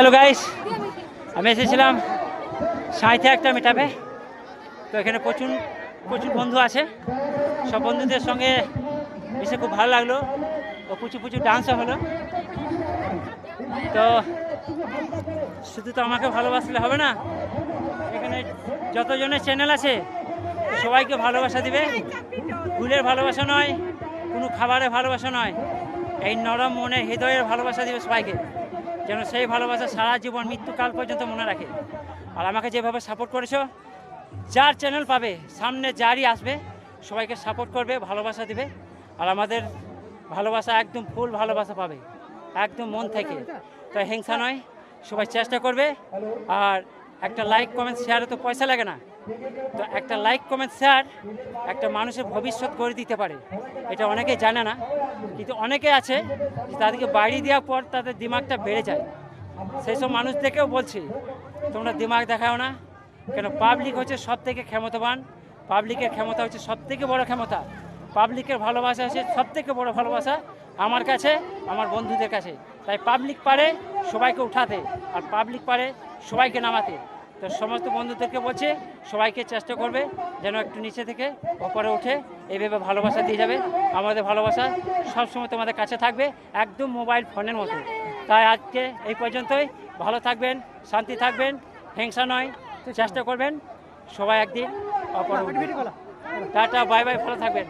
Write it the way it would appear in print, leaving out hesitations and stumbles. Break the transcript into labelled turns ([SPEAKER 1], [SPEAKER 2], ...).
[SPEAKER 1] Hello guys, আমি এসেছিলাম সাঁইতে একটা মিটআপে। তো এখানে প্রচুর প্রচুর বন্ধু আছে। সব বন্ধুদের সঙ্গে এসে খুব ভালো লাগলো ও প্রচুর প্রচুর ডান্সও হলো। তো শুধু তো আমাকে ভালোবাসলে হবে না, এখানে যতজনের চ্যানেল আছে সবাইকে ভালোবাসা দিবে। ফুলের ভালোবাসা নয়, কোনো খাবারের ভালোবাসা নয়, এই নরম মনে হৃদয়ের ভালোবাসা দিবে সবাইকে, যেন সেই ভালোবাসা সারা জীবন মৃত্যুকাল পর্যন্ত মনে রাখে। আর আমাকে যেভাবে সাপোর্ট করেছো, যার চ্যানেল পাবে সামনে যারই আসবে সবাইকে সাপোর্ট করবে, ভালোবাসা দিবে। আর আমাদের ভালোবাসা একদম ফুল ভালোবাসা পাবে, একদম মন থেকে। তাই হিংসা নয়, সবাই চেষ্টা করবে। আর একটা লাইক কমেন্ট শেয়ারে তো পয়সা লাগে না, তো একটা লাইক কমেন্ট শেয়ার একটা মানুষের ভবিষ্যৎ গড়ে দিতে পারে। এটা অনেকেই জানে না, কিন্তু অনেকে আছে তাদেরকে বাড়ি দেওয়ার পর তাদের দিমাগটা বেড়ে যায়। সেই সব মানুষদেরকেও বলছি, তোমরা দিমাগ দেখাও না, কেন পাবলিক হচ্ছে সব থেকে ক্ষমতাবান। পাবলিকের ক্ষমতা হচ্ছে সব থেকে বড় ক্ষমতা। পাবলিকের ভালোবাসা হচ্ছে সব থেকে বড় ভালোবাসা আমার কাছে, আমার বন্ধুদের কাছে। তাই পাবলিক পারে সবাইকে উঠাতে, আর পাবলিক পারে সবাইকে নামাতে। তো সমস্ত বন্ধুদেরকে বলছে সবাইকে চেষ্টা করবে যেন একটু নিচে থেকে ওপরে উঠে এইভাবে ভালোবাসা দিয়ে যাবে। আমাদের ভালোবাসা সবসময় তোমাদের কাছে থাকবে, একদম মোবাইল ফোনের মতো। তাই আজকে এই পর্যন্তই। ভালো থাকবেন, শান্তি থাকবেন, হিংসা নয়, চেষ্টা করবেন সবাই একদিন অপর। টাটা, বাই বাই, ভালো থাকবেন।